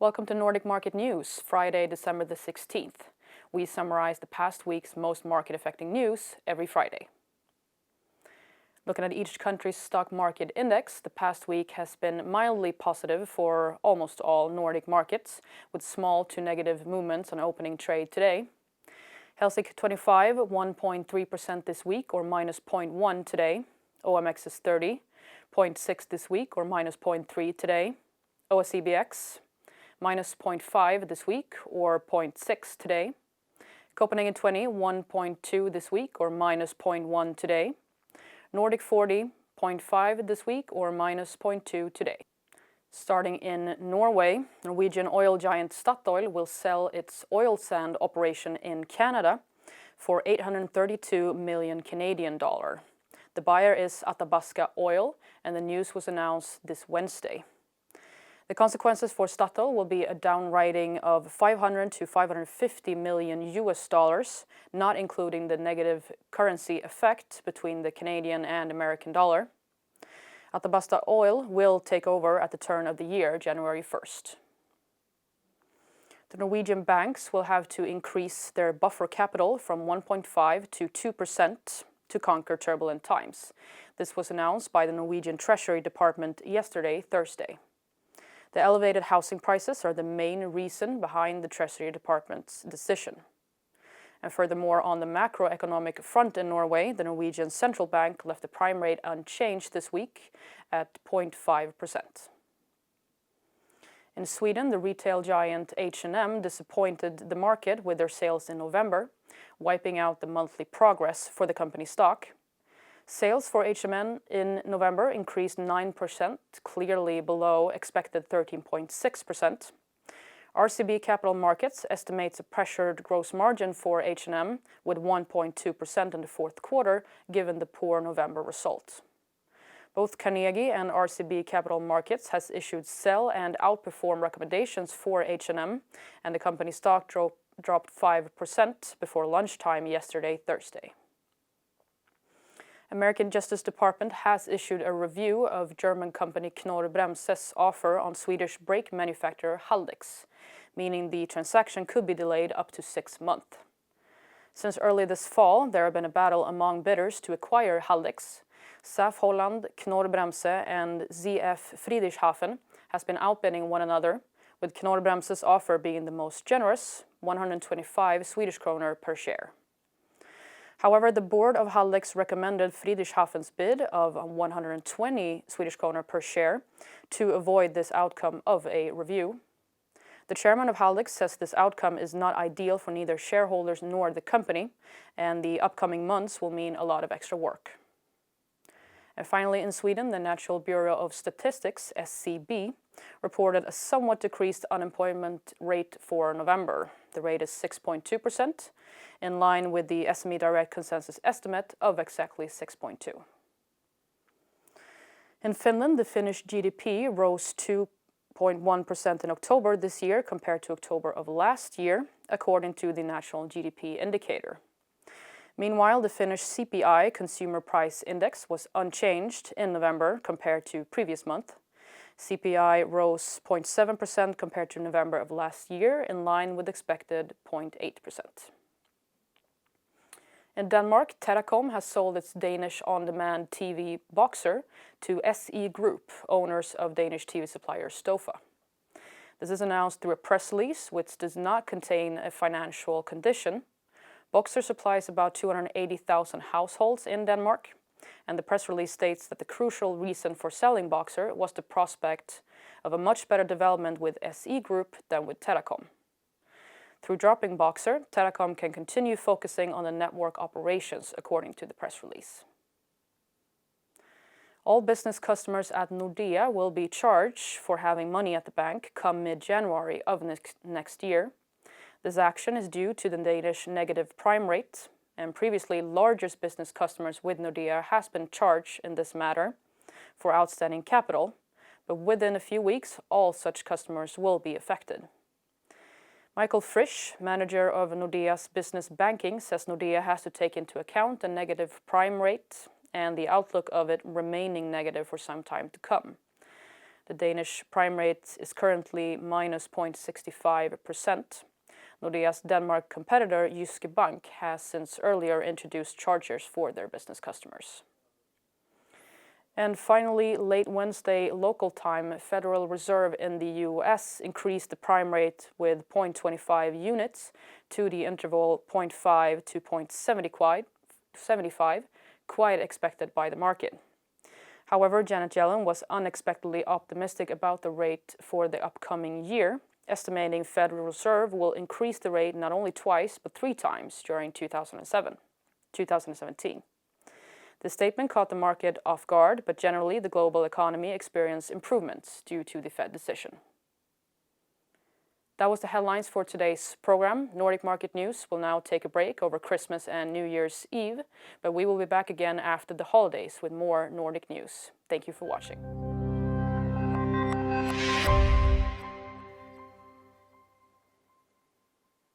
Welcome to Nordic Market News, Friday, December the 16th. We summarize the past week's most market-affecting news every Friday. Looking at each country's stock market index, the past week has been mildly positive for almost all Nordic markets, with small to negative movements on opening trade today. Helsinki 25, 1.3% this week, or minus 0.1 today. OMX is 30, 0.6 this week, or minus 0.3 today. OSCBX, minus 0.5 this week, or 0.6 today. Copenhagen 20, 1.2 this week, or minus 0.1 today. Nordic 40, 0.5 this week, or minus 0.2 today. Starting in Norway, Norwegian oil giant Statoil will sell its oil sand operation in Canada for 832 million Canadian dollar. The buyer is Athabasca Oil, and the news was announced this Wednesday. The consequences for Statoil will be a downwriting of 500 to 550 million US dollars, not including the negative currency effect between the Canadian and American dollar. Athabasca Oil will take over at the turn of the year, January 1st. The Norwegian banks will have to increase their buffer capital from 1.5 to 2% to conquer turbulent times. This was announced by the Norwegian Treasury Department yesterday, Thursday. The elevated housing prices are the main reason behind the Treasury Department's decision. And furthermore, on the macroeconomic front in Norway, the Norwegian Central Bank left the prime rate unchanged this week at 0.5%. In Sweden, the retail giant NMN disappointed the market with their sales in November, wiping out the monthly progress for the company stock. Sales for NMN in November increased 9%, clearly below expected 13.6%. RCB Capital Markets estimates a pressured gross margin for NMN with 1.2% in the fourth quarter, given the poor November result. Both Carnegie and RCB Capital Markets has issued sell and outperform recommendations for NMN, and the company stock dropped 5% before lunchtime yesterday, Thursday. American Justice Department has issued a review of German company Knorr-Bremse's offer on Swedish brake manufacturer Haldex, meaning the transaction could be delayed up to 6 months. Since early this fall, there have been a battle among bidders to acquire Haldex. SAF Holland, Knorr-Bremse and ZF Friedrichshafen has been outbidding one another, with Knorr-Bremse's offer being the most generous, 125 Swedish kronor per share. However, the board of Haldex recommended Friedrichshafen's bid of 120 Swedish kronor per share to avoid this outcome of a review. The chairman of Haldex says this outcome is not ideal for neither shareholders nor the company, and the upcoming months will mean a lot of extra work. And finally, in Sweden, the National Bureau of Statistics, SCB, reported a somewhat decreased unemployment rate for November. The rate is 6.2%, in line with the SME Direkt consensus estimate of exactly 6.2. In Finland, the Finnish GDP rose 2.1% in October this year compared to October of last year, according to the National GDP Indicator. Meanwhile, the Finnish CPI, Consumer Price Index, was unchanged in November compared to previous month. CPI rose 0.7% compared to November of last year, in line with expected 0.8%. In Denmark, Telecom has sold its Danish on-demand TV Boxer to SE Group, owners of Danish TV supplier Stofa. This is announced through a press release, which does not contain a financial condition. Boxer supplies about 280,000 households in Denmark, and the press release states that the crucial reason for selling Boxer was the prospect of a much better development with SE Group than with Telecom. Through dropping Boxer, Telecom can continue focusing on the network operations, according to the press release. All business customers at Nordea will be charged for having money at the bank come mid-January of next year. This action is due to the Danish negative prime rate, and previously largest business customers with Nordea has been charged in this matter for outstanding capital, but within a few weeks all such customers will be affected. Michael Frisch, manager of Nordea's business banking, says Nordea has to take into account the negative prime rate and the outlook of it remaining negative for some time to come. The Danish prime rate is currently minus 0.65%. Nordea's Denmark competitor Jyske Bank has since earlier introduced charges for their business customers. And finally, late Wednesday local time, Federal Reserve in the US increased the prime rate with 0.25 units to the interval 0.5 to 0.75, quite expected by the market. However, Janet Yellen was unexpectedly optimistic about the rate for the upcoming year, estimating Federal Reserve will increase the rate not only twice but 3 times during 2017. The statement caught the market off guard, but generally the global economy experienced improvements due to the Fed decision. That was the headlines for today's program. Nordic Market News will now take a break over Christmas and New Year's Eve, but we will be back again after the holidays with more Nordic news. Thank you for watching.